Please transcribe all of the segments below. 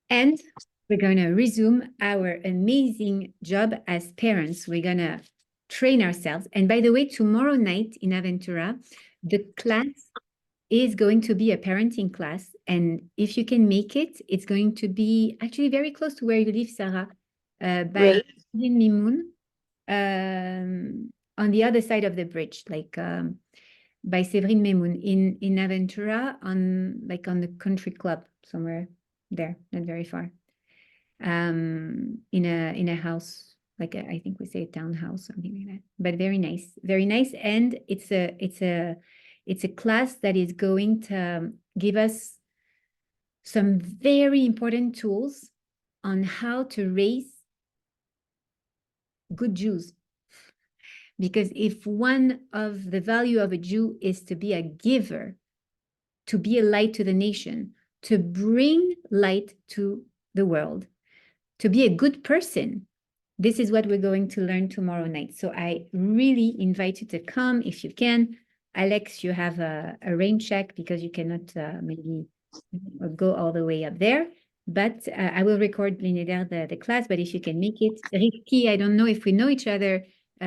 And we're going to resume our amazing job as parents. We're going to train ourselves. And by the way, tomorrow night in Aventura, the class is going to be a parenting class. And if you can make it, it's going to be actually very close to where you live, Sarah, by Mimoun, on the other side of the bridge, like by Séverine Memoun in Aventura, on the country club somewhere there, not very far. In a house, like I think we say a townhouse, something like that. But very nice, very nice. And it's a class that is going to give us some very important tools on how to raise good Jews. Because if one of the value of a Jew is to be a giver, to be a light to the nation, to bring light to the world, to be a good person, this is what we're going to learn tomorrow night. So I really invite you to come if you can. Alex, you have a rain check because you cannot maybe go all the way up there. But I will record the class. But if you can make it, Ricky, I don't know if we know each other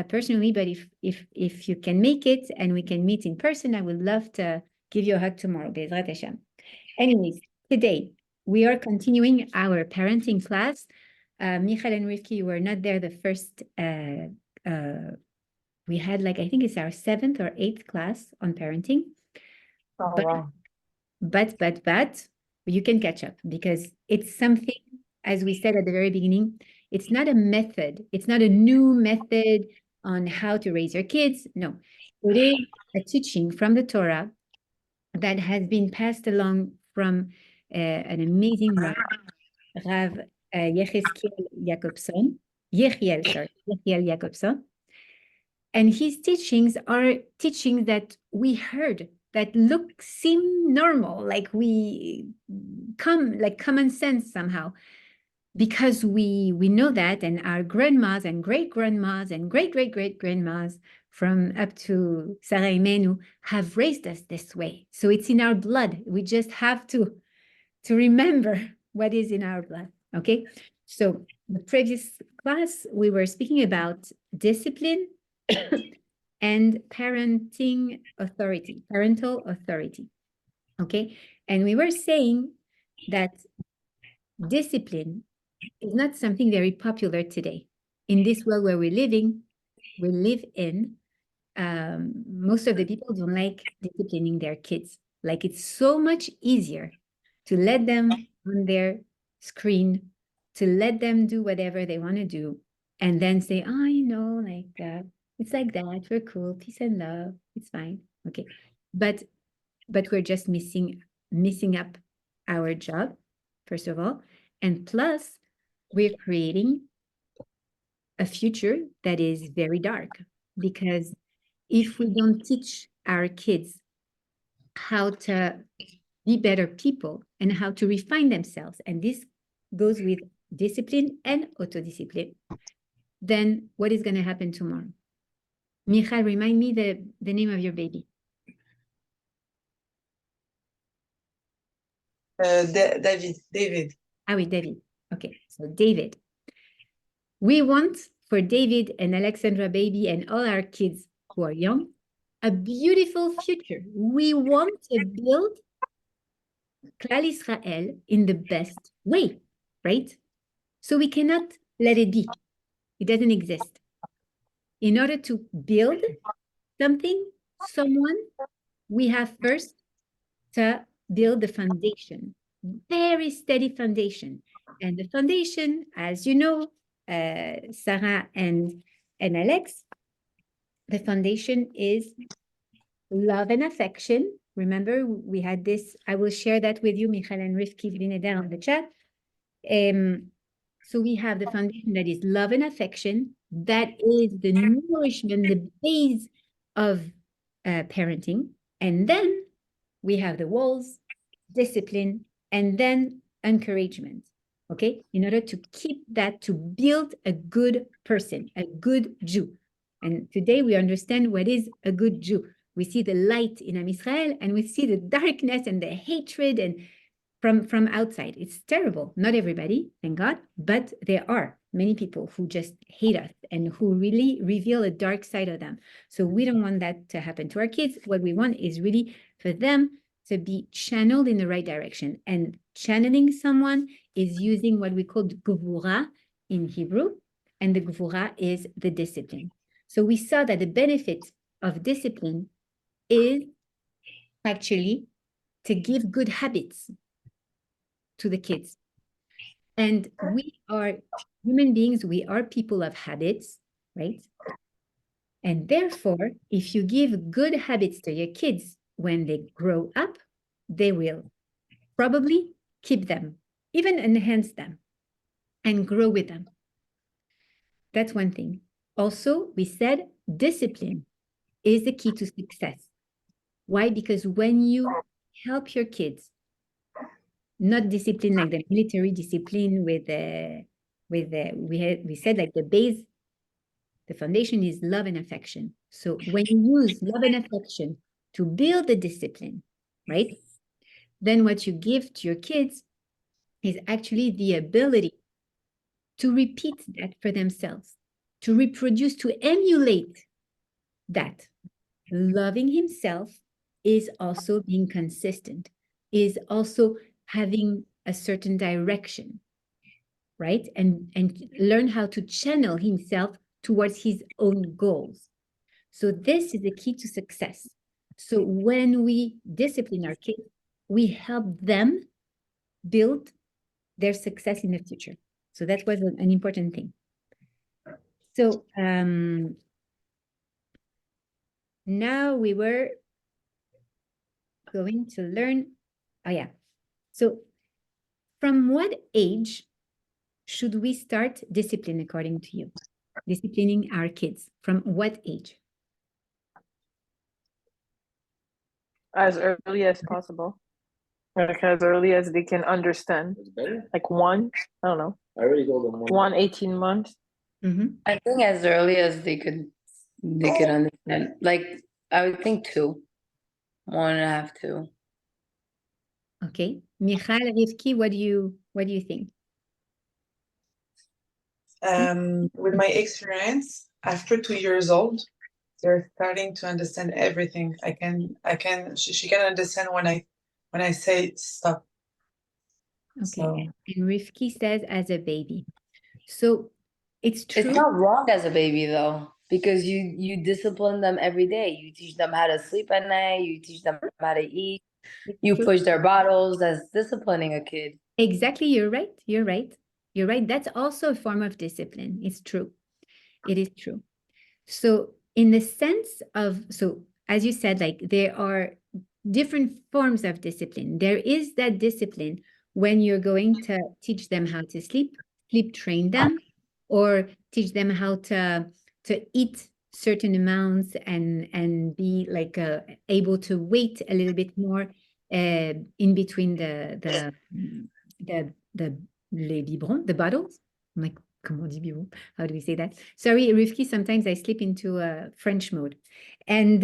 personally, but if you can make it and we can meet in person, I would love to give you a hug tomorrow. Bezrat Hashem. Anyways, today we are continuing our parenting class. Michael and Rivki, you were not there the first. We had I think it's our 7th or 8th class on parenting. Oh, wow. But you can catch up because it's something, as we said at the very beginning, it's not a method. It's not a new method on how to raise your kids. No, it is a teaching from the Torah that has been passed along from an amazing Rav Yechiel Jacobson. And his teachings are teachings that we heard that seem normal, like common sense somehow, because we know that, and our grandmas and great-grandmas and great-great-great-grandmas from up to Sarah Imenu have raised us this way. So it's in our blood. We just have to remember what is in our blood, okay? So the previous class, we were speaking about discipline and parental authority, okay? And we were saying that discipline is not something very popular today. In this world where we live in, most of the people don't like disciplining their kids. Like, it's so much easier to let them on their screen, to let them do whatever they want to do, and then say, oh, it's like that, we're cool, peace and love, it's fine. Okay. But we're just missing up our job, first of all. And plus, we're creating a future that is very dark, because if we don't teach our kids how to be better people and how to refine themselves, and this goes with discipline and autodiscipline, then what is going to happen tomorrow? Michal, remind me the name of your baby. David. Ah oui, David. Okay, so David. We want for David and Alexandra baby and all our kids who are young a beautiful future. We want to build Klal Israel in the best way, right? So we cannot let it be. It doesn't exist. In order to build something, someone, we have first to build the foundation, very steady foundation. And the foundation, as you know, Sarah and Alex, the foundation is love and affection. Remember, we had this, I will share that with you, Michal and Rivki Vlineder on the chat. So we have the foundation that is love and affection. That is the nourishment, the base of parenting. And then we have the walls, discipline, and then encouragement, okay? In order to keep that, to build a good person, a good Jew. And today we understand what is a good Jew. We see the light in Am Israel, and we see the darkness and the hatred and from outside. It's terrible. Not everybody, thank God, but there are many people who just hate us and who really reveal a dark side of them. So we don't want that to happen to our kids. What we want is really for them to be channeled in the right direction. And channeling someone is using what we call gvura in Hebrew, and the gvura is the discipline. So we saw that the benefit of discipline is actually to give good habits to the kids. And we are human beings, we are people of habits, right? And therefore, if you give good habits to your kids when they grow up, they will probably keep them, even enhance them, and grow with them. That's one thing. Also, we said discipline is the key to success. Why? Because when you help your kids, not discipline like the military discipline we said like the base, the foundation is love and affection. So when you use love and affection to build the discipline, right? Then what you give to your kids is actually the ability to repeat that for themselves, to reproduce, to emulate that. Loving himself is also being consistent, is also having a certain direction, right? And learn how to channel himself towards his own goals. So this is the key to success. So when we discipline our kids, we help them build their success in the future. So that was an important thing. So now we were going to learn, oh yeah. So from what age should we start discipline according to you? Disciplining our kids, from what age? As early as possible. Like as early as they can understand. Like one, I don't know. I already told them 18 months. I think as early as they could understand. Like I would think 2, 1.5, 2. Okay. Michal, Rivki, what do you think? With my experience, after 2 years old, they're starting to understand everything. She can understand when I say stop. Okay. So, And Rivki says as a baby. So it's true. It's not wrong as a baby though, because you discipline them every day. You teach them how to sleep at night. You teach them how to eat. You true. push their bottles. That's disciplining a kid. Exactly. You're right. You're right. You're right. That's also a form of discipline. It's true. It is true. So in the sense of, so as you said, like there are different forms of discipline. There is that discipline when you're going to teach them how to sleep train them, or teach them how to eat certain amounts and be like able to wait a little bit more in between the les biberons, the bottles. I'm like, comment on dit biberon? How do we say that? Sorry, Rivki, sometimes I slip into a French mode. And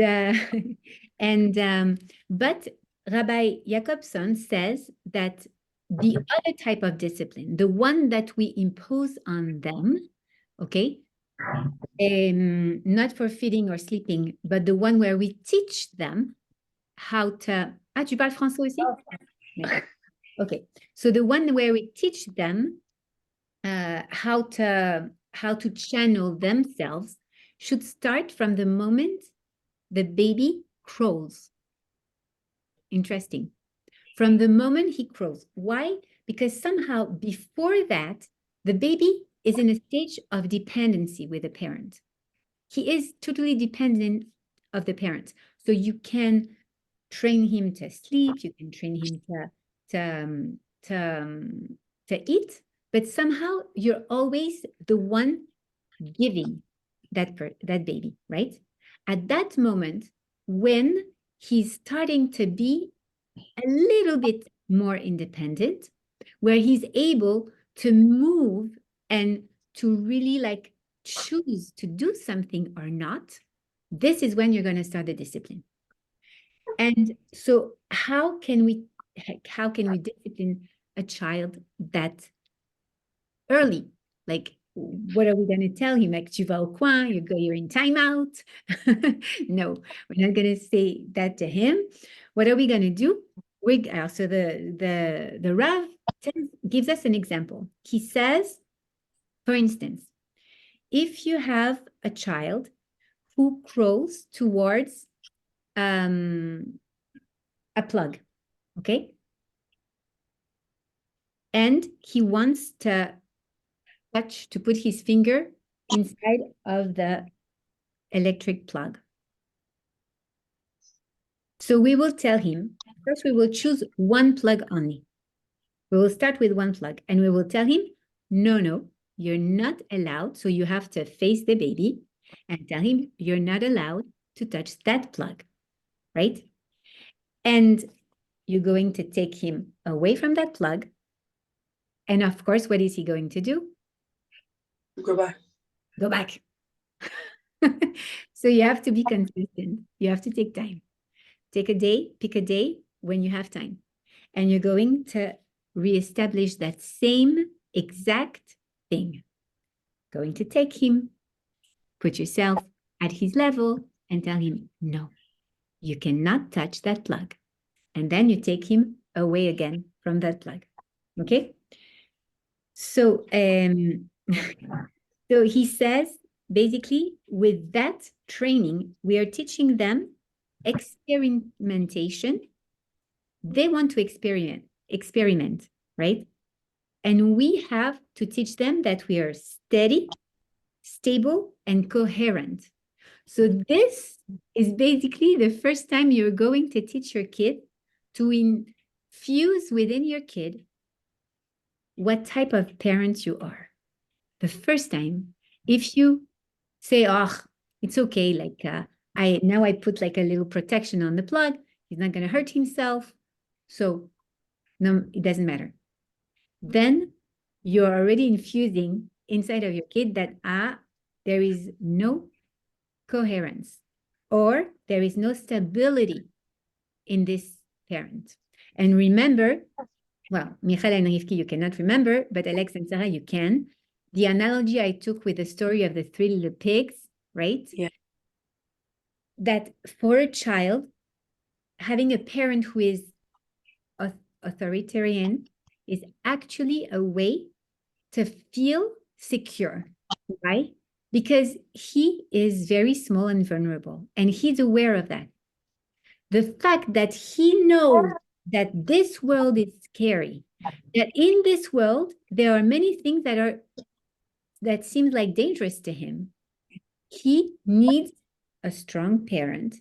but Rabbi Jacobson says that the other type of discipline, the one that we impose on them, okay, not for feeding or sleeping, but the one where we teach them how to... Ah, tu parles français aussi? Okay, so the one where we teach them how to channel themselves should start from the moment the baby crawls. Interesting. From the moment he crawls. Why? Because somehow before that, the baby is in a stage of dependency with the parent. He is totally dependent of the parent. So you can train him to sleep, you can train him to eat, but somehow you're always the one giving that baby, right? At that moment, when he's starting to be a little bit more independent, where he's able to move and to really like choose to do something or not, this is when you're going to start the discipline. And so how can we how can we discipline a child that early? Like, what are we going to tell him? Like, tu vas au coin, you're in timeout. No, we're not going to say that to him. What are we going to do? So the Rav gives us an example. He says, for instance, if you have a child who crawls towards a plug, okay? And he wants to put his finger inside of the electric plug. So we will tell him, first we will choose one plug only. We will start with one plug and we will tell him, no, you're not allowed. So you have to face the baby and tell him you're not allowed to touch that plug, right? And you're going to take him away from that plug. And of course, what is he going to do? Go back. Go back. So you have to be consistent. You have to take time. Take a day, pick a day when you have time. And you're going to reestablish that same exact thing. Going to take him, put yourself at his level and tell him, no, you cannot touch that plug. And then you take him away again from that plug. Okay? So, so he says, basically, with that training, we are teaching them experimentation. They want to experiment, right? And we have to teach them that we are steady, stable, and coherent. So this is basically the first time you're going to teach your kid to infuse within your kid what type of parent you are. The first time, if you say, oh, it's okay, like I put like a little protection on the plug, he's not going to hurt himself, so no, it doesn't matter. Then you're already infusing inside of your kid that there is no coherence or there is no stability in this parent. And remember, well, Michal and Rivki, you cannot remember, but Alex and Sarah, you can. The analogy I took with the story of the 3 little pigs, right? Yeah. That for a child, having a parent who is authoritarian is actually a way to feel secure. Why? Because he is very small and vulnerable, and he's aware of that. The fact that he knows that this world is scary, that in this world, there are many things that seem like dangerous to him. He needs a strong parent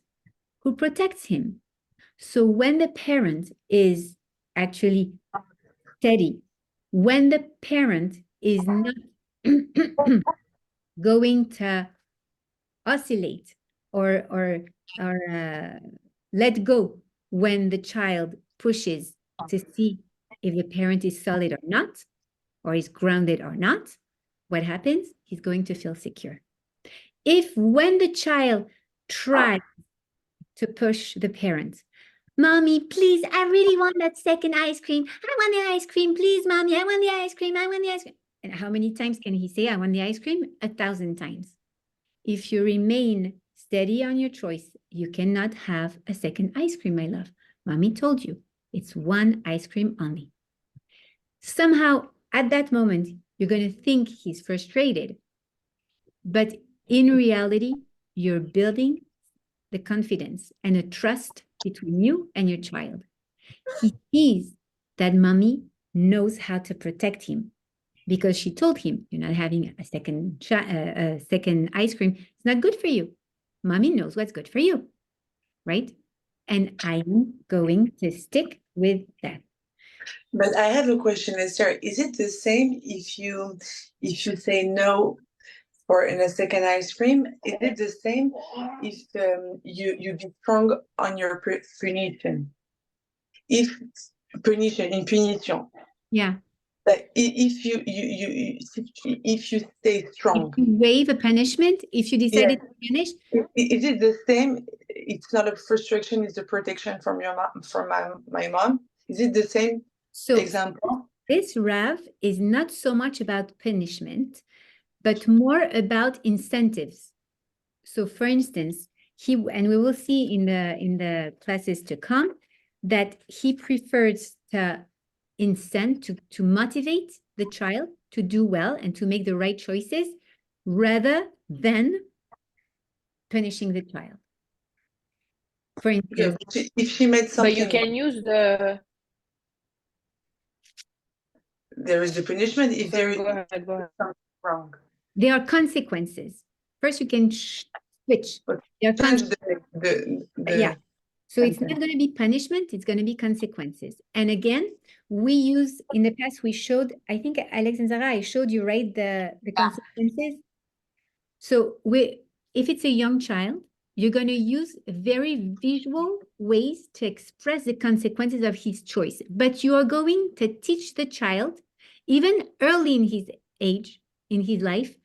who protects him. So when the parent is actually steady, when the parent is not going to oscillate or let go when the child pushes to see if the parent is solid or not, or is grounded or not, what happens? He's going to feel secure. If when the child tries to push the parent, Mommy, please, I really want that second ice cream. I want the ice cream, please, Mommy. I want the ice cream. I want the ice cream. And how many times can he say, I want the ice cream? 1,000 times. If you remain steady on your choice, you cannot have a second ice cream, my love. Mommy told you, it's one ice cream only. Somehow, at that moment, you're going to think he's frustrated. But in reality, you're building the confidence and a trust between you and your child. He sees that mommy knows how to protect him because she told him, you're not having a second ice cream. It's not good for you. Mommy knows what's good for you, right? And I'm going to stick with that. But I have a question, Esther. Is it the same if you say no for in a second ice cream? Is it the same if you be strong on your punition? If punition. Yeah. But if you stay strong. If you waive a punishment, if you decided to punish. Is it the same? It's not a frustration, it's a protection from your mom, from my mom. Is it the same So example? this Rav is not so much about punishment, but more about incentives. So for instance, and we will see in the classes to come, that he prefers to incent, to motivate the child to do well and to make the right choices rather than punishing the child. For instance, If she made something, but you can use the. there is the punishment. If there is Go ahead. something wrong, there are consequences. First, you can switch. There are change yeah. So it's not going to be punishment, it's going to be consequences. And again, we use, in the past, we showed, I think, Alex and Zara, I showed you, right, the consequences. So if it's a young child, you're going to use very visual ways to express the consequences of his choice. But you are going to teach the child, even early in his age, in his life,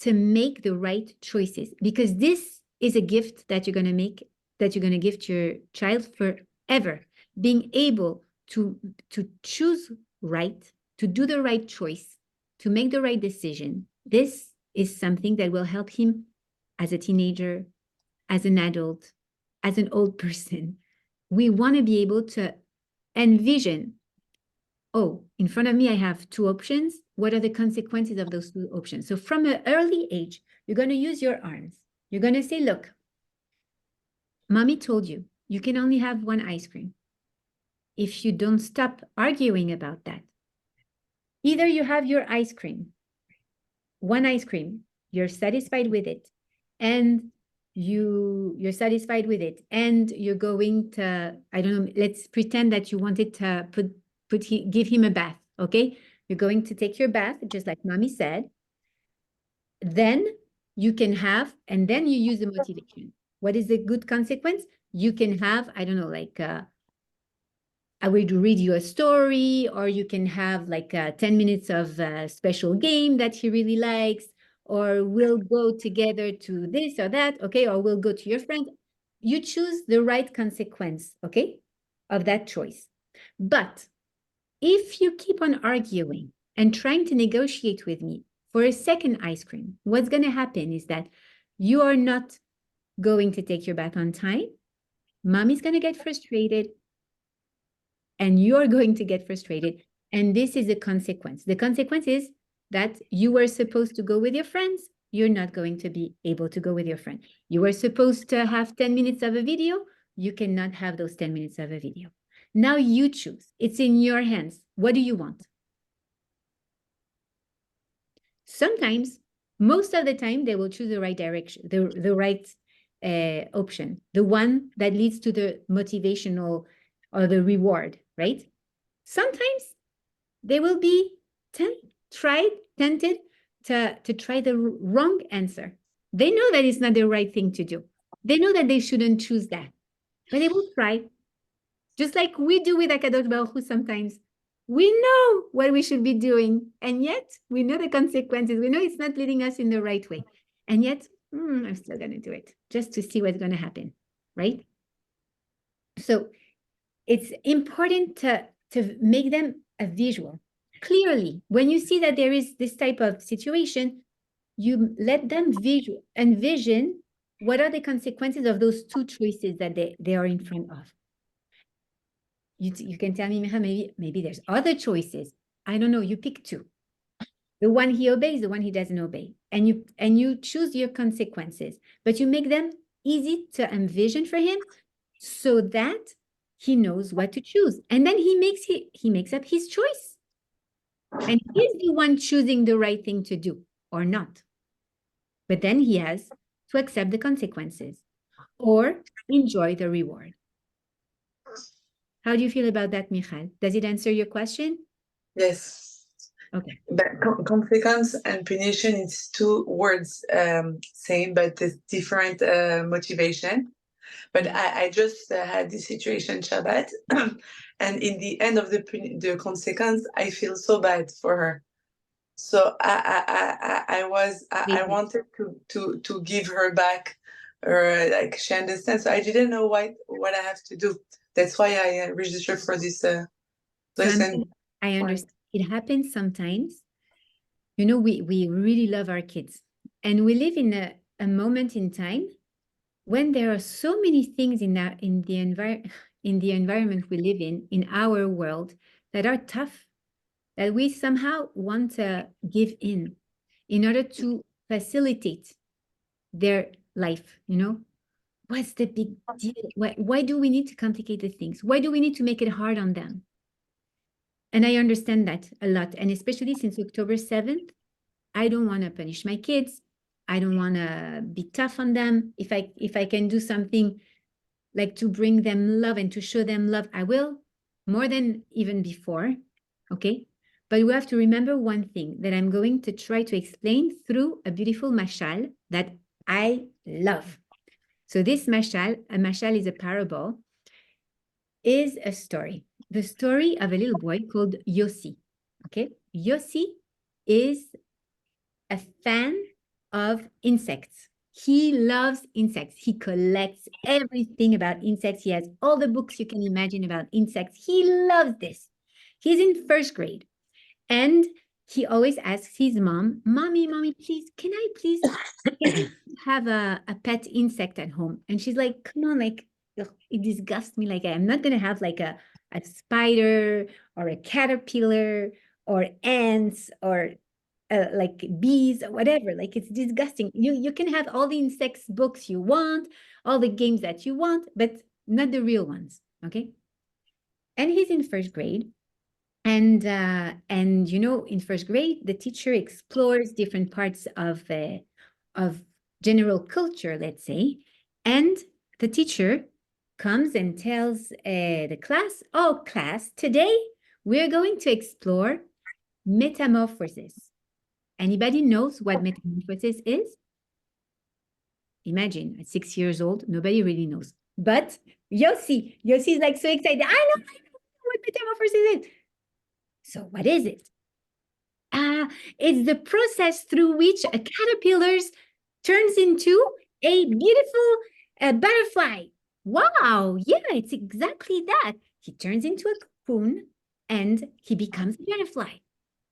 to make the right choices. Because this is a gift that you're going to make, that you're going to give to your child forever. Being able to choose right, to do the right choice, to make the right decision. This is something that will help him as a teenager, as an adult, as an old person. We want to be able to envision, oh, in front of me, I have two options. What are the consequences of those two options? So from an early age, you're going to use your arms. You're going to say, look, mommy told you, you can only have one ice cream. If you don't stop arguing about that, either you have your ice cream, one ice cream, you're satisfied with it, and you're satisfied with it, and you're going to, I don't know, let's pretend that you wanted to give him a bath, okay? You're going to take your bath, just like mommy said. Then you can have, and then you use the motivation. What is the good consequence? You can have, I don't know, like I will read you a story, or you can have like 10 minutes of a special game that he really likes, or we'll go together to this or that, okay? Or we'll go to your friend. You choose the right consequence, okay, of that choice. But if you keep on arguing and trying to negotiate with me for a second ice cream, what's going to happen is that you are not going to take your bath on time. Mommy's going to get frustrated, and you're going to get frustrated. And this is a consequence. The consequence is that you were supposed to go with your friends. You're not going to be able to go with your friend. You were supposed to have 10 minutes of a video. You cannot have those 10 minutes of a video. Now you choose. It's in your hands. What do you want? Sometimes, most of the time, they will choose the right direction, the right option, the one that leads to the motivational or the reward, right? Sometimes they will be tempted to try the wrong answer. They know that it's not the right thing to do. They know that they shouldn't choose that, but they will try. Just like we do with Akadosh Baruch Hu sometimes. We know what we should be doing, and yet we know the consequences. We know it's not leading us in the right way. And yet, I'm still going to do it just to see what's going to happen, right? So it's important to make them a visual. Clearly, when you see that there is this type of situation, you let them envision what are the consequences of those two choices that they are in front of. You can tell me, Micha, maybe there's other choices. I don't know, you pick two. The one he obeys, the one he doesn't obey. And you choose your consequences, but you make them easy to envision for him so that he knows what to choose. And then he makes up his choice. And he's the one choosing the right thing to do or not. But then he has to accept the consequences or enjoy the reward. How do you feel about that, Michal? Does it answer your question? Yes. Okay. But consequence and punition is two words, same but different motivation. But I just had this situation Shabbat, and in the end of the consequence, I feel so bad for her. So I wanted to give her back, or like she understands. So I didn't know what I have to do. That's why I registered for this So Listen. I understand. It happens sometimes. You know, we really love our kids. And we live in a moment in time when there are so many things in the environment we live in our world, that are tough, that we somehow want to give in order to facilitate their life, you know? What's the big deal? Why do we need to complicate the things? Why do we need to make it hard on them? And I understand that a lot. And especially since October 7th, I don't want to punish my kids. I don't want to be tough on them. If I can do something like to bring them love and to show them love, I will, more than even before. Okay. But we have to remember one thing that I'm going to try to explain through a beautiful mashal that I love. So this mashal, a mashal is a parable, is a story. The story of a little boy called Yossi. Okay. Yossi is a fan of insects. He loves insects. He collects everything about insects. He has all the books you can imagine about insects. He loves this. He's in first grade. And he always asks his mom, Mommy, please, can I please have a pet insect at home? And she's like, come on, like, ugh, it disgusts me. Like, I'm not going to have like a spider or a caterpillar or ants or like bees or whatever. Like, it's disgusting. You can have all the insects books you want, all the games that you want, but not the real ones. Okay. And he's in first grade. And you know, in first grade, the teacher explores different parts of general culture, let's say. And the teacher comes and tells the class, oh, class, today we're going to explore metamorphosis. Anybody knows what metamorphosis is? Imagine, at 6 years old, nobody really knows. But Yossi is like so excited. I know what metamorphosis is. So what is it? It's the process through which a caterpillar turns into a beautiful butterfly. Wow, yeah, it's exactly that. He turns into a cocoon and he becomes a butterfly.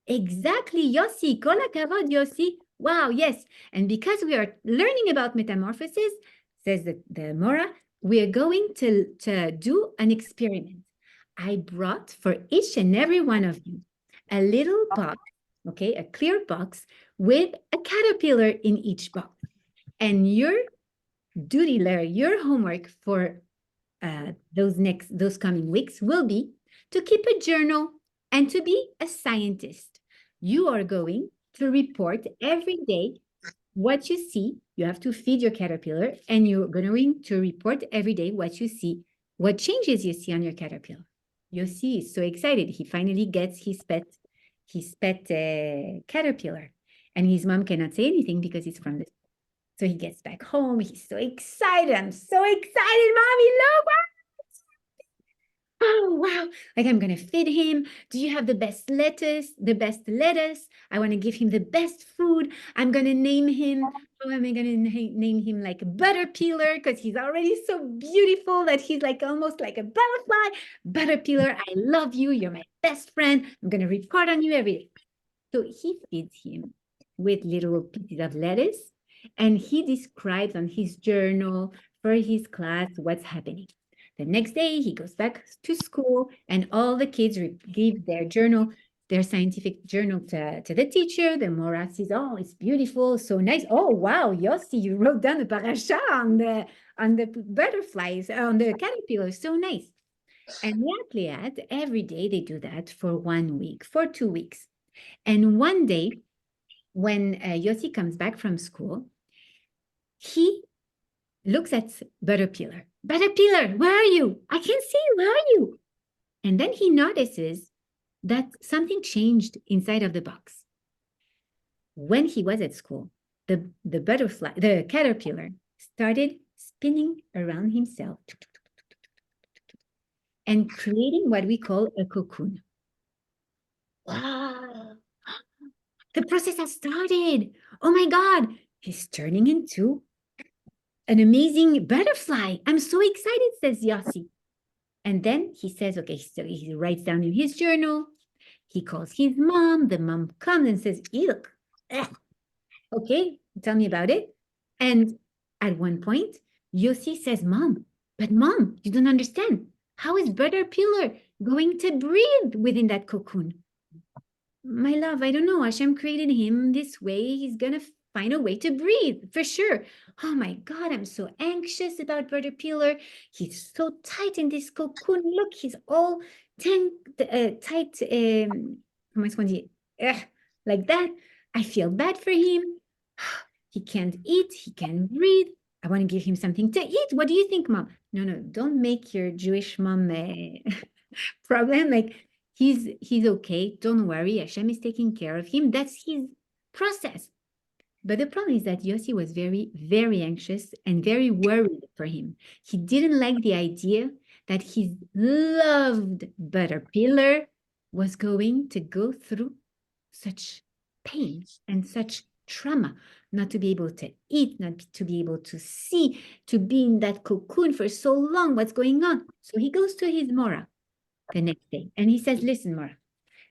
Exactly, Yossi. Kol hakavod, Yossi. Wow, yes. And because we are learning about metamorphosis, says the Mora, we are going to do an experiment. I brought for each and every one of you a little box, okay, a clear box with a caterpillar in each box. And your duty, Larry, your homework for those coming weeks will be to keep a journal and to be a scientist. You are going to report every day what you see. You have to feed your caterpillar, and you're going to report every day what you see, what changes you see on your caterpillar. Yossi is so excited. He finally gets his pet caterpillar, and his mom cannot say anything because he's from the. So he gets back home. He's so excited. I'm so excited, Mommy. Look, oh, wow. Like, I'm going to feed him. Do you have the best lettuce? I want to give him the best food. I'm going to name him. Oh, am I going to name him like Butterpillar? Because he's already so beautiful that he's like almost like a butterfly. Butterpillar, I love you. You're my best friend. I'm going to report on you every day. So he feeds him with little pieces of lettuce. And he describes on his journal for his class what's happening. The next day, he goes back to school, and all the kids give their journal, their scientific journal to the teacher. The Mora says, oh, it's beautiful, so nice. Oh, wow, Yossi, you wrote down the parasha on the butterflies, on the caterpillars, so nice. And Liat, every day they do that for 1 week, for 2 weeks. And one day, when Yossi comes back from school, he looks at Butterpillar. Butterpillar, where are you? I can't see you. Where are you? And then he notices that something changed inside of the box. When he was at school, the caterpillar started spinning around himself and creating what we call a cocoon. Wow. The process has started. Oh my God. He's turning into an amazing butterfly. I'm so excited, says Yossi. And then he says, okay, so he writes down in his journal, he calls his mom, the mom comes and says, look, okay, tell me about it. And at one point, Yossi says, Mom, but Mom, you don't understand. How is Brother Pillar going to breathe within that cocoon? My love, I don't know. Hashem created him this way. He's going to find a way to breathe, for sure. Oh my God, I'm so anxious about Brother Pillar. He's so tight in this cocoon. Look, he's all tight. Comment est-ce qu'on dit? Like that. I feel bad for him. He can't eat. He can't breathe. I want to give him something to eat. What do you think, Mom? No, don't make your Jewish mom problem. Like, he's okay. Don't worry. Hashem is taking care of him. That's his process. But the problem is that Yossi was very, very anxious and very worried for him. He didn't like the idea that his loved Butterpillar was going to go through such pain and such trauma, not to be able to eat, not to be able to see, to be in that cocoon for so long. What's going on? So he goes to his Mora the next day and he says, listen, Mora,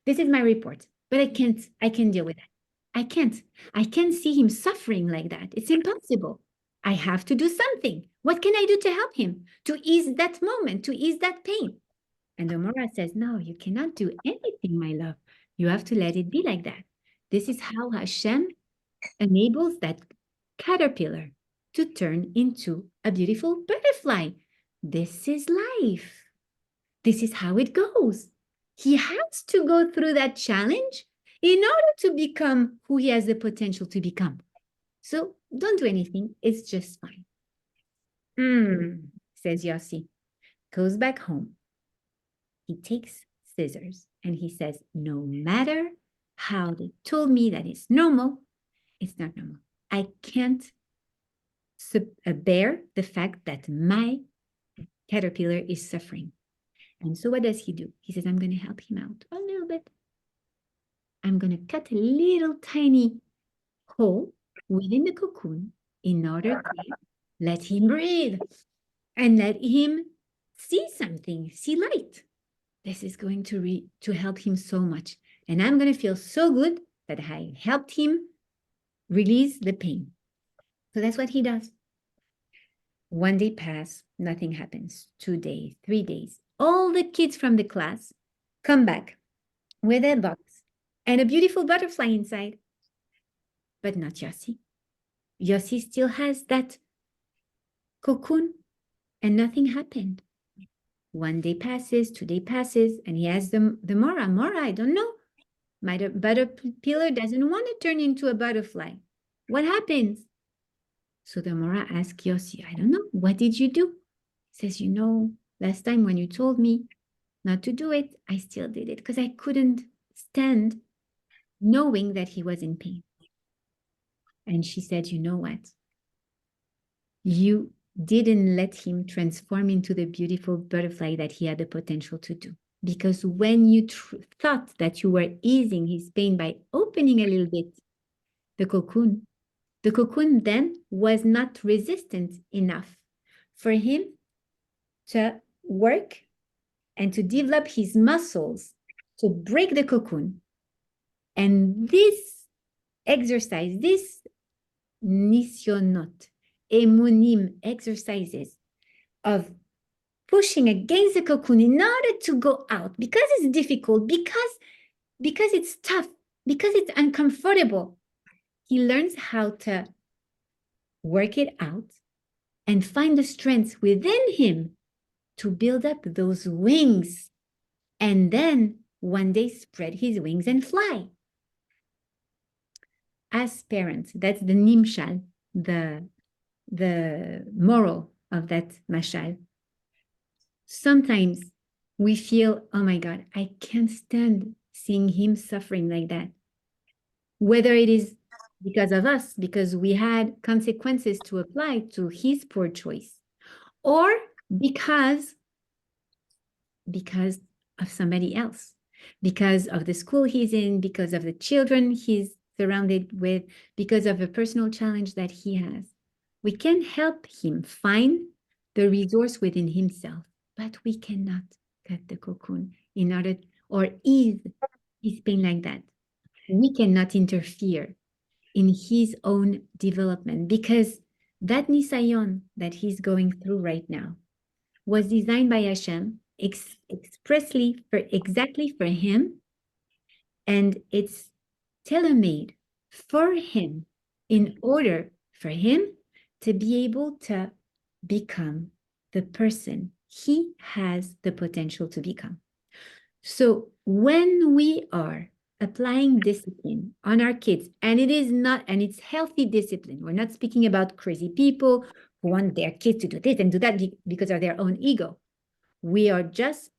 this is my report, but I can deal with that. I can't see him suffering like that. It's impossible. I have to do something. What can I do to help him, to ease that moment, to ease that pain? And the Mora says, no, you cannot do anything, my love. You have to let it be like that. This is how Hashem enables that caterpillar to turn into a beautiful butterfly. This is life. This is how it goes. He has to go through that challenge in order to become who he has the potential to become. So don't do anything. It's just fine. Says Yossi. Goes back home. He takes scissors and he says, no matter how they told me that it's normal, it's not normal. I can't bear the fact that my caterpillar is suffering. And so what does he do? He says, I'm going to help him out a little bit. I'm going to cut a little tiny hole within the cocoon in order to let him breathe and let him see something, see light. This is going to help him so much. And I'm going to feel so good that I helped him release the pain. So that's what he does. One day passes, nothing happens. 2 days, 3 days. All the kids from the class come back with a box and a beautiful butterfly inside. But not Yossi. Yossi still has that cocoon and nothing happened. 1 day passes, 2 days passes, and he asks the Mora, I don't know. My butterpillar doesn't want to turn into a butterfly. What happens? So the Mora asks Yossi, I don't know. What did you do? He says, last time when you told me not to do it, I still did it because I couldn't stand knowing that he was in pain. And she said, you know what? You didn't let him transform into the beautiful butterfly that he had the potential to do. Because when you thought that you were easing his pain by opening a little bit the cocoon then was not resistant enough for him to work and to develop his muscles to break the cocoon. And this exercise, this nisyonot, emunim exercises of pushing against the cocoon in order to go out, because it's difficult, because it's tough, because it's uncomfortable. He learns how to work it out and find the strength within him to build up those wings and then one day spread his wings and fly. As parents, that's the nimshal, the moral of that mashal. Sometimes we feel, oh my God, I can't stand seeing him suffering like that. Whether it is because of us, because we had consequences to apply to his poor choice, or because of somebody else, because of the school he's in, because of the children he's surrounded with, because of a personal challenge that he has. We can help him find the resource within himself, but we cannot cut the cocoon in order, or ease his pain like that. We cannot interfere in his own development, because that nisayon that he's going through right now was designed by Hashem expressly for exactly for him, and it's tailor-made for him in order for him to be able to become the person he has the potential to become. So when we are applying discipline on our kids, and it's healthy discipline. We're not speaking about crazy people who want their kids to do this and do that because of their own ego. We are just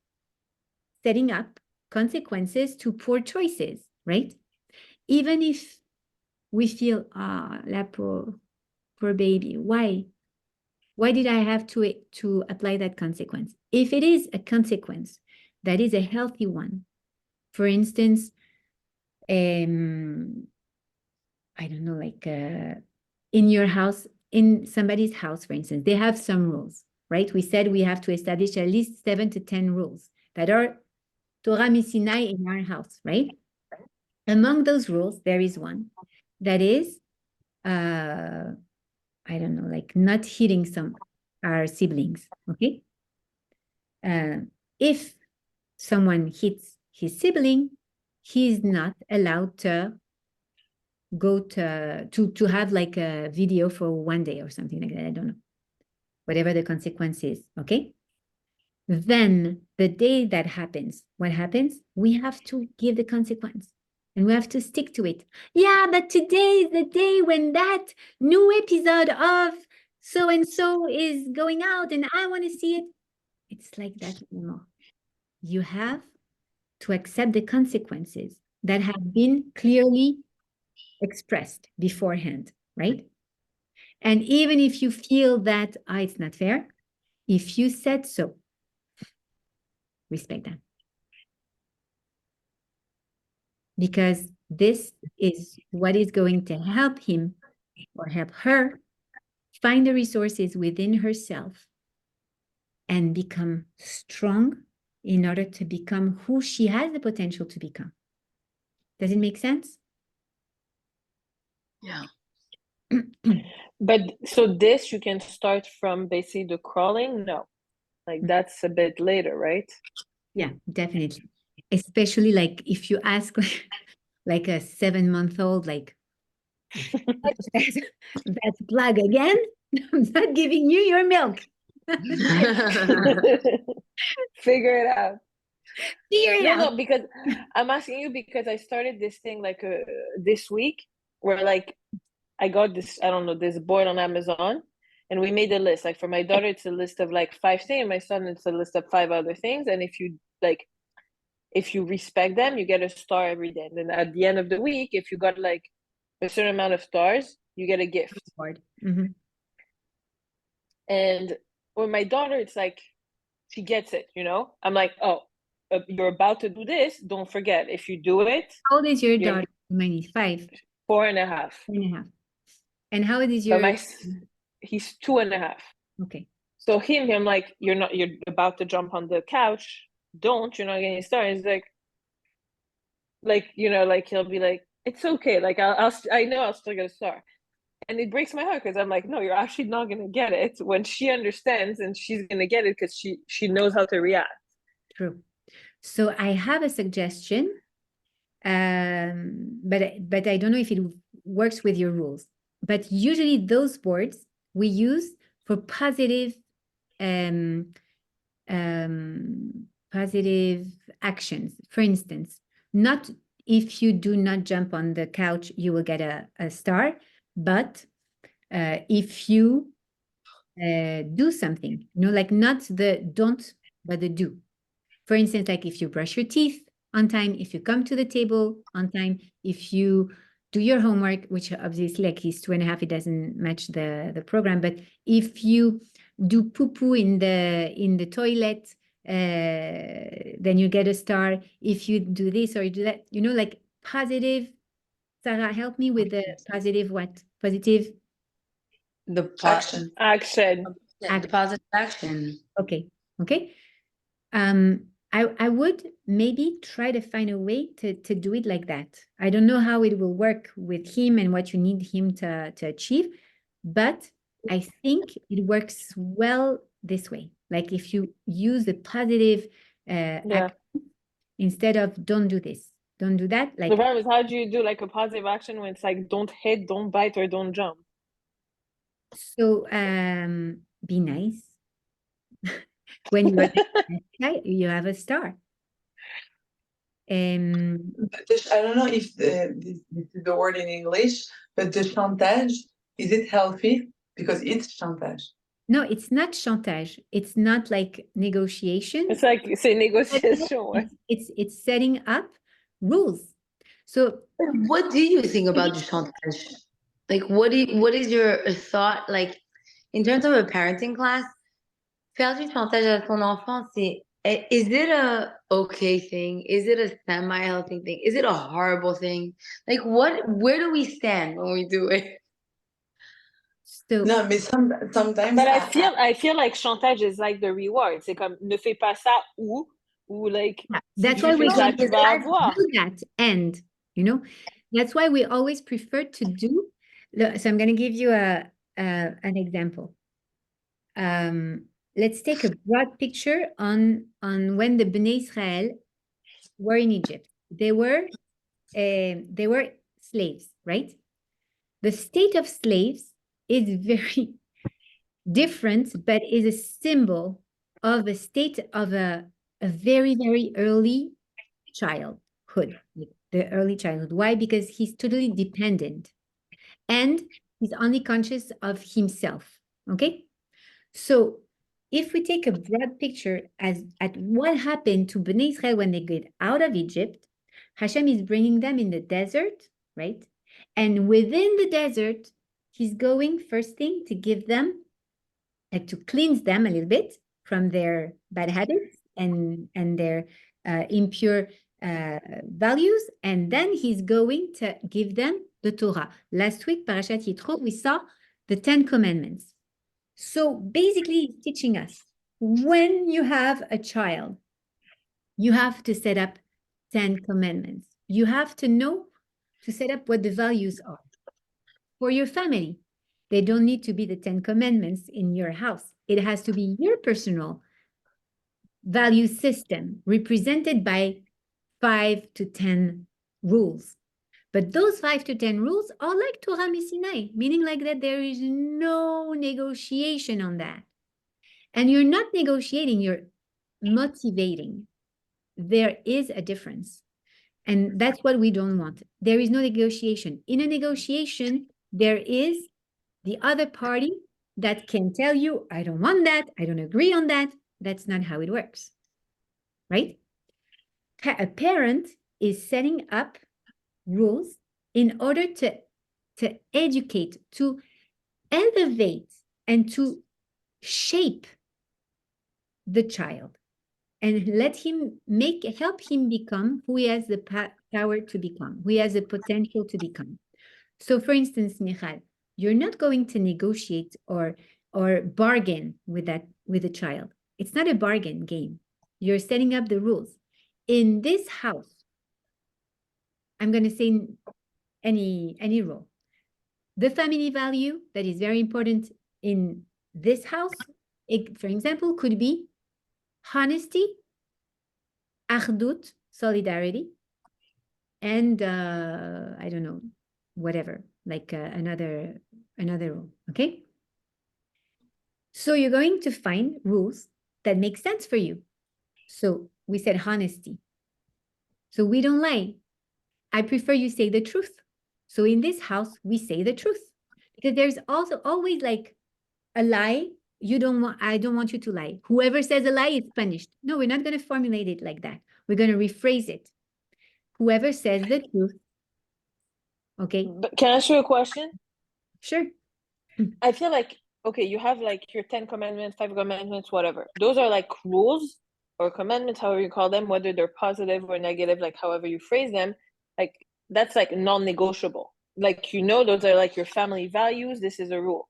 setting up consequences to poor choices, right? Even if we feel, la poor baby, why? Why did I have to apply that consequence? If it is a consequence that is a healthy one, for instance, I don't know, like in your house, in somebody's house, for instance, they have some rules, right? We said we have to establish at least 7 to 10 rules that are Torah Misinai in our house, right? Among those rules, there is one that is, I don't know, like not hitting our siblings, okay? If someone hits his sibling, he's not allowed to go to have like a video for 1 day or something like that. I don't know. Whatever the consequence is, okay? Then the day that happens, what happens? We have to give the consequence and we have to stick to it. Yeah, but today is the day when that new episode of so-and-so is going out and I want to see it. It's like that anymore. You have to accept the consequences that have been clearly expressed beforehand, right? And even if you feel that it's not fair, if you said so, respect that. Because this is what is going to help him or help her find the resources within herself and become strong in order to become who she has the potential to become. Does it make sense? Yeah. But so this you can start from basically the crawling? No. Like that's a bit later, right? Yeah, definitely. Especially like if you ask like a 7-month-old, like, that's plug again. I'm not giving you your milk. Figure it out. Figure it out. No, because I'm asking you because I started this thing like this week where like I got this, I don't know, this board on Amazon and we made a list. Like for my daughter, it's a list of like 5 things. My son, it's a list of 5 other things. And if you respect them, you get a star every day. And then at the end of the week, if you got like a certain amount of stars, you get a gift. Mm-hmm. And with my daughter, it's like, she gets it, you know? I'm like, oh, you're about to do this. Don't forget, if you do it. How old is your daughter? Mine 5. 4.5. 4.5. And how old is your? He's 2.5. Okay. So I'm like, you're about to jump on the couch. Don't, you're not getting started. He's like, you know, like he'll be like, it's okay. Like I know I'll still get a star. And it breaks my heart because I'm like, no, you're actually not going to get it when she understands, and she's going to get it because she knows how to react. True. So I have a suggestion, but I don't know if it works with your rules. But usually those boards we use for positive positive actions. For instance, not if you do not jump on the couch, you will get a star, but if you do something, you know, like not the don't, but the do. For instance, like if you brush your teeth on time, if you come to the table on time, if you do your homework, which obviously like he's 2.5, it doesn't match the program, but if you do poo-poo in the toilet, then you get a star. If you do this or you do that, you know, like positive. Sarah, help me with the positive what? Positive? The Action. Action. The positive action. Okay. I would maybe try to find a way to do it like that. I don't know how it will work with him and what you need him to achieve, but I think it works well this way. Like if you use the positive Yeah. act instead of don't do this, don't do that. The Like, problem is, how do you do like a positive action when it's like don't hit, don't bite, or don't jump? so be nice. When you are you have a star. I don't know if this is the word in English, but the chantage, is it healthy? Because it's chantage. No, it's not chantage. It's not like negotiation. It's like c'est négociation. It's setting up rules. So What do you think about the chantage? Like, what is your thought? Like, in terms of a parenting class, faire du chantage à ton enfant, is it a okay thing? Is it a semi-healthy thing? Is it a horrible thing? Like, where do we stand when we do it? so No, but sometimes But I feel like chantage is like the reward. C'est comme ne fais pas ça ou like yeah, si that's tu why fais we ça, don't tu vas avoir. do that. And that's why we always prefer to do. So I'm going to give you an example. Let's take a broad picture on when the Bnei Israel were in Egypt. They were slaves, right? The state of slaves is very different, but is a symbol of a state of a very, very early childhood, like the early childhood. Why? Because he's totally dependent and he's only conscious of himself. Okay. So if we take a broad picture at what happened to Bnei Israel when they get out of Egypt, Hashem is bringing them in the desert, right? And within the desert, he's going first thing to give them, like to cleanse them a little bit from their bad habits and their impure values. And then he's going to give them the Torah. Last week, Parashat Yitro, we saw the 10 Commandments. So basically, he's teaching us when you have a child, you have to set up 10 commandments. You have to know to set up what the values are for your family. They don't need to be the 10 commandments in your house. It has to be your personal value system represented by 5 to 10 rules. But those 5 to 10 rules are like Torah Misinai, meaning like that there is no negotiation on that. And you're not negotiating, you're motivating. There is a difference. And that's what we don't want. There is no negotiation. In a negotiation, there is the other party that can tell you, I don't want that, I don't agree on that. That's not how it works, right? A parent is setting up rules in order to educate, to elevate, and to shape the child and let him help him become who he has the power to become, who he has the potential to become. So for instance, Michal, you're not going to negotiate or bargain with a child. It's not a bargain game. You're setting up the rules. In this house, I'm going to say any rule. The family value that is very important in this house, for example, could be honesty, achdut, solidarity, and I don't know, whatever, like another rule, okay? So you're going to find rules that make sense for you. So we said honesty. So we don't lie. I prefer you say the truth. So in this house, we say the truth. Because there's also always like a lie. I don't want you to lie. Whoever says a lie is punished. No, we're not going to formulate it like that. We're going to rephrase it. Whoever says the truth. Okay. But can I ask you a question? Sure. I feel like, okay, you have like your 10 commandments, 5 commandments, whatever. Those are like rules or commandments, however you call them, whether they're positive or negative, like however you phrase them, like that's like non-negotiable. Like, those are like your family values. This is a rule.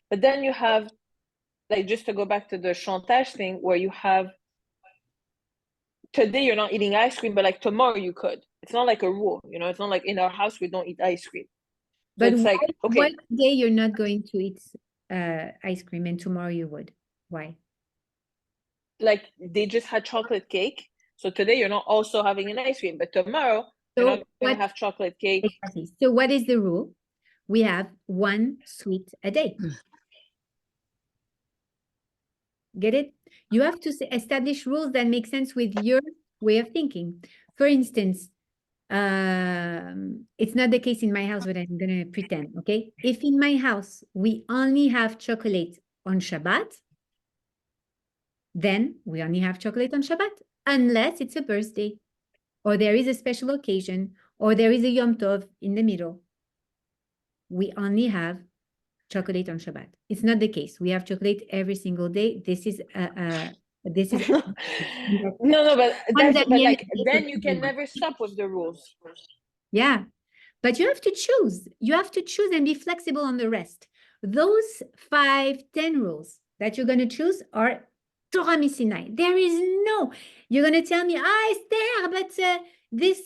But then you have, like, just to go back to the chantage thing, where you have today you're not eating ice cream, but like tomorrow you could. It's not like a rule, you know. It's not like in our house we don't eat ice cream. So But it's why, like, why okay, today you're not going to eat ice cream and tomorrow you would? Why? like they just had chocolate cake. So today you're not also having an ice cream, but tomorrow you're So not going to have chocolate cake. exactly. So what is the rule? We have one sweet a day. Get it? You have to establish rules that make sense with your way of thinking. For instance, it's not the case in my house, but I'm going to pretend, okay? If in my house we only have chocolate on Shabbat, then we only have chocolate on Shabbat, unless it's a birthday, or there is a special occasion, or there is a Yom Tov in the middle. We only have chocolate on Shabbat. It's not the case. We have chocolate every single day. This is No, but that's but Daniel like then you can never stop with the rules. Yeah, but you have to choose. You have to choose and be flexible on the rest. Those 5, 10 rules that you're going to choose are Torah Misinai. There is no, you're going to tell me, Esther, but this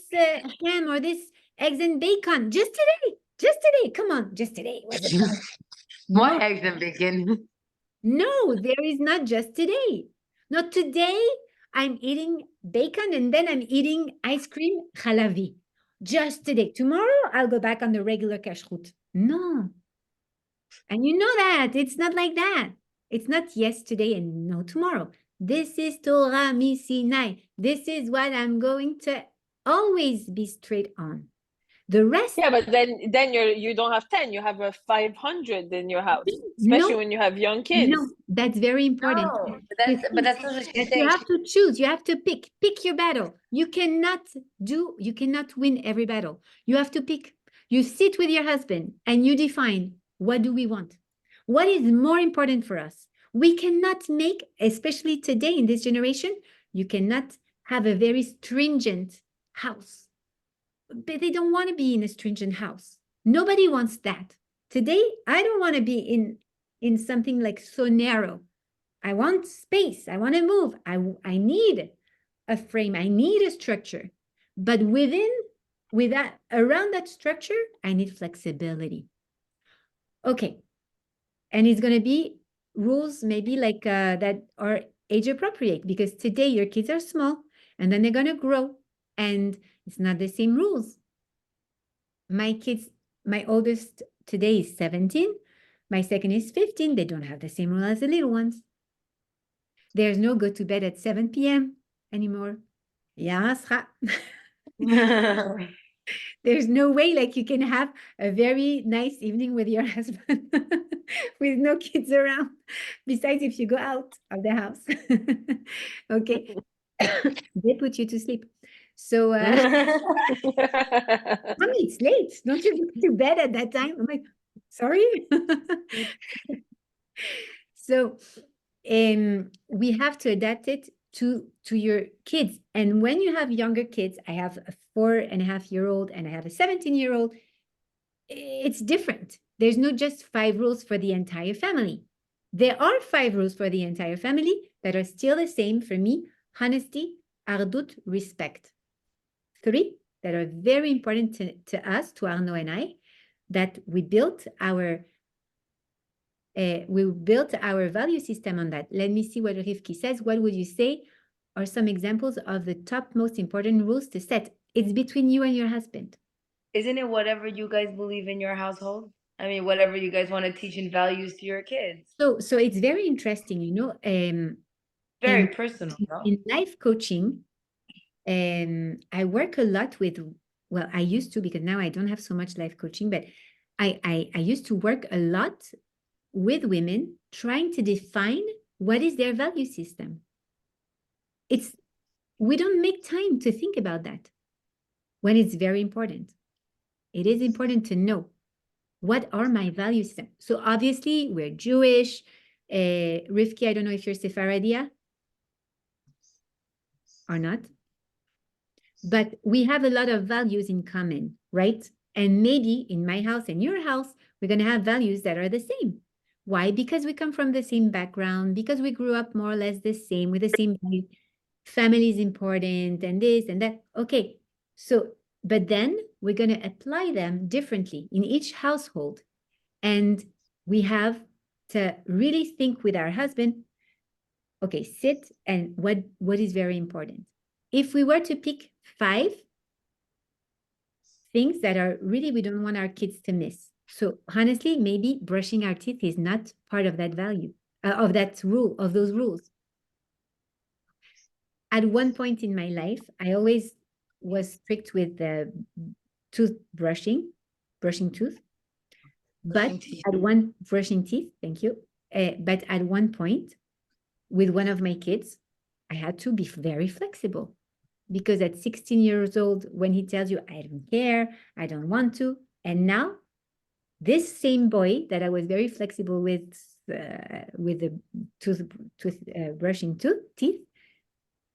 ham or this eggs and bacon, just today, come on, just today. Was it fun? Why eggs and bacon? No, there is not just today. Not today, I'm eating bacon and then I'm eating ice cream halavi. Just today. Tomorrow, I'll go back on the regular kashrut. No. And you know that. It's not like that. It's not yesterday and no tomorrow. This is Torah Misinai. This is what I'm going to always be straight on. The rest. Yeah, but then you don't have 10, you have a 500 in your house, No, especially when you have young kids. no, that's very important. No, but that's not what she's That saying. you have to choose. You have to pick your battle. You cannot win every battle. You have to pick. You sit with your husband and you define, what do we want? What is more important for us? We cannot make, especially today in this generation, you cannot have a very stringent house. But they don't want to be in a stringent house. Nobody wants that. Today, I don't want to be in something like so narrow. I want space. I want to move. I need a frame. I need a structure. But around that structure, I need flexibility. Okay. And it's going to be rules maybe like that are age appropriate, because today your kids are small and then they're going to grow and it's not the same rules. My oldest today is 17. My second is 15. They don't have the same rule as the little ones. There's no go to bed at 7 p.m. anymore. Yasra. There's no way like you can have a very nice evening with your husband with no kids around. Besides, if you go out of the house. Okay. They put you to sleep. So, mommy, it's late. Don't you go to bed at that time? I'm like, sorry. So, we have to adapt it to your kids. And when you have younger kids, I have a 4.5-year-old and I have a 17-year-old, it's different. There's not just 5 rules for the entire family. There are 5 rules for the entire family that are still the same for me: honesty, ardut, respect. 3 that are very important to us, to Arnaud and I, that we built our value system on that. Let me see what Rivki says. What would you say are some examples of the top most important rules to set? It's between you and your husband. Isn't it whatever you guys believe in your household? I mean, whatever you guys want to teach in values to your kids. So it's very interesting, Very personal, no? in life coaching. I work a lot with, well, I used to, because now I don't have so much life coaching, but I used to work a lot with women trying to define what is their value system. We don't make time to think about that when it's very important. It is important to know, what are my value system? So obviously we're Jewish. Rivki, I don't know if you're Sephardia or not, but we have a lot of values in common, right? And maybe in my house and your house, we're going to have values that are the same. Why? Because we come from the same background, because we grew up more or less the same, with the same value. family is important and this and that. Okay, so, but then we're going to apply them differently in each household. And we have to really think with our husband, okay, sit and what is very important. If we were to pick 5 things that are really we don't want our kids to miss. So honestly, maybe brushing our teeth is not part of that value, of that rule, of those rules. At one point in my life, I always was strict with the brushing tooth. But at one brushing teeth, thank you. But at one point, with one of my kids, I had to be very flexible because at 16 years old, when he tells you, I don't care, I don't want to, and now this same boy that I was very flexible with the brushing teeth,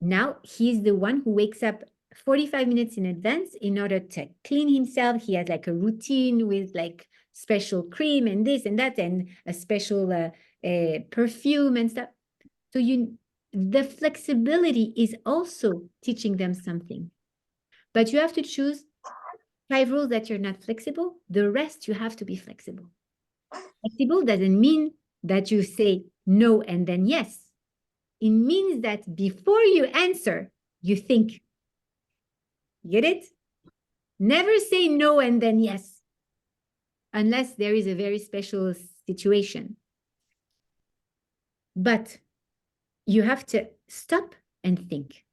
now he's the one who wakes up 45 minutes in advance in order to clean himself. He has like a routine with like special cream and this and that and a special perfume and stuff. So the flexibility is also teaching them something. But you have to choose 5 rules that you're not flexible. The rest you have to be flexible. Flexible doesn't mean that you say no and then yes. It means that before you answer, you think. Get it? Never say no and then yes, unless there is a very special situation. But you have to stop and think.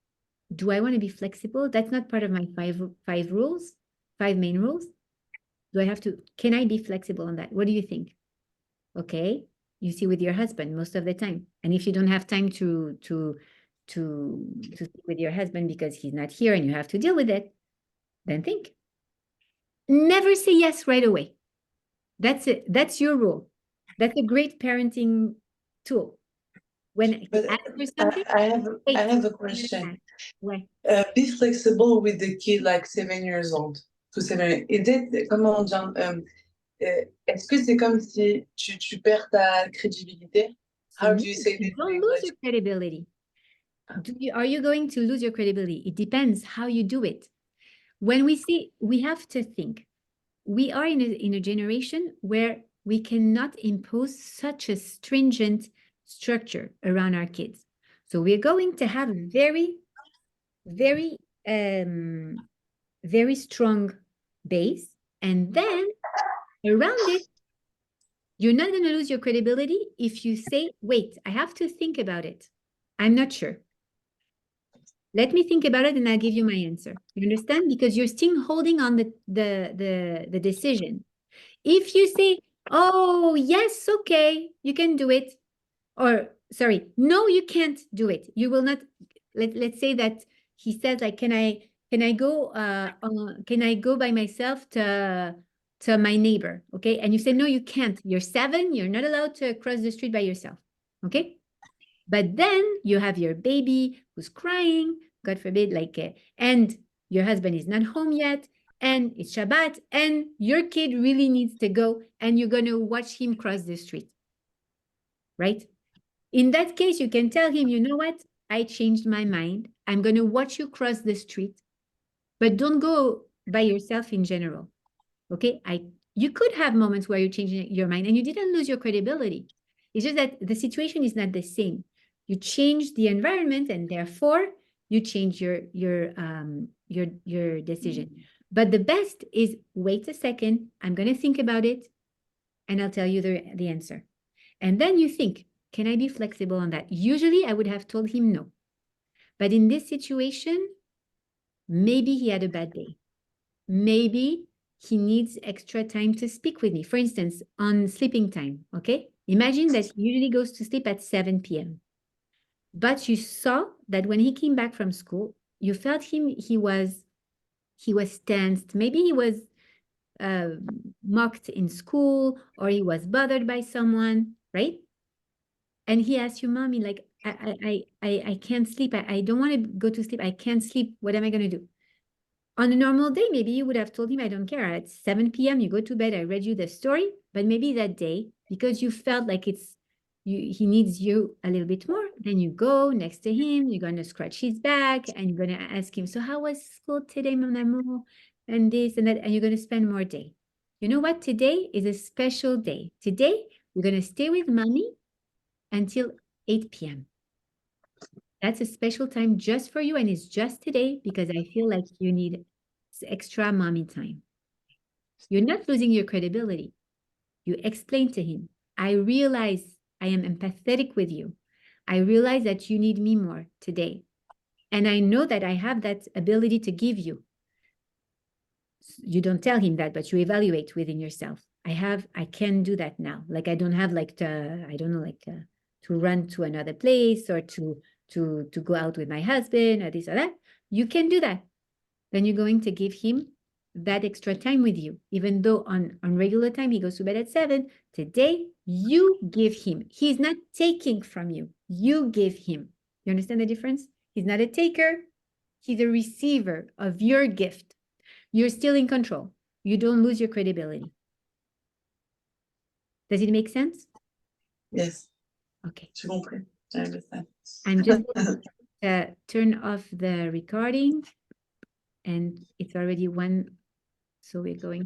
Do I want to be flexible? That's not part of my 5 rules, 5 main rules. Do I have to, can I be flexible on that? What do you think? Okay, you see with your husband most of the time. And if you don't have time to speak with your husband because he's not here and you have to deal with it, then think. Never say yes right away. That's it. That's your rule. That's a great parenting tool. When he asks for something, I have a question. Ouais. Be flexible with the kid like 7 years old to 7. Is it, comment on dit, est-ce que c'est comme si tu perds ta crédibilité? How do you say this? Don't lose your credibility. Are you going to lose your credibility? It depends how you do it. When we see, we have to think. We are in a generation where we cannot impose such a stringent structure around our kids. So we're going to have very, very, very strong base. And then around it, you're not going to lose your credibility if you say, wait, I have to think about it. I'm not sure. Let me think about it and I'll give you my answer. You understand? Because you're still holding on the decision. If you say, oh, yes, okay, you can do it. Or, sorry, no, you can't do it. You will not, let's say that he says, like, can I go by myself to my neighbor, okay? And you say, no, you can't. You're 7, you're not allowed to cross the street by yourself, okay? But then you have your baby who's crying, God forbid, like, and your husband is not home yet, and it's Shabbat, and your kid really needs to go, and you're going to watch him cross the street, right? In that case, you can tell him, you know what? I changed my mind. I'm going to watch you cross the street, but don't go by yourself in general, okay? You could have moments where you're changing your mind and you didn't lose your credibility. It's just that the situation is not the same. You change the environment and therefore you change your decision. But the best is wait a second. I'm going to think about it and I'll tell you the answer. And then you think, can I be flexible on that? Usually I would have told him no. But in this situation, maybe he had a bad day. Maybe he needs extra time to speak with me. For instance, on sleeping time, okay? Imagine that he usually goes to sleep at 7 p.m. But you saw that when he came back from school, you felt he was tensed. Maybe he was mocked in school or he was bothered by someone, right? And he asked you, mommy, like, I can't sleep. I don't want to go to sleep. I can't sleep. What am I going to do? On a normal day, maybe you would have told him, I don't care. At 7 p.m., you go to bed. I read you the story. But maybe that day, because you felt like it's he needs you a little bit more. Then you go next to him, you're going to scratch his back and you're going to ask him, so how was school today, mon amour? And this and that, and you're going to spend more day. You know what? Today is a special day. Today, you're going to stay with mommy until 8 p.m. That's a special time just for you, and it's just today because I feel like you need extra mommy time. You're not losing your credibility. You explain to him, I realize I am empathetic with you. I realize that you need me more today. And I know that I have that ability to give you. You don't tell him that, but you evaluate within yourself. I can do that now. Like I don't have like to run to another place or to go out with my husband or this or that. You can do that. Then you're going to give him that extra time with you. Even though on regular time, he goes to bed at 7. Today, you give him. He's not taking from you. You give him. You understand the difference? He's not a taker. He's a receiver of your gift. You're still in control. You don't lose your credibility. Does it make sense? Yes. Okay. J'ai compris. I understand. I'm just going to turn off the recording, and it's already 1, so we're going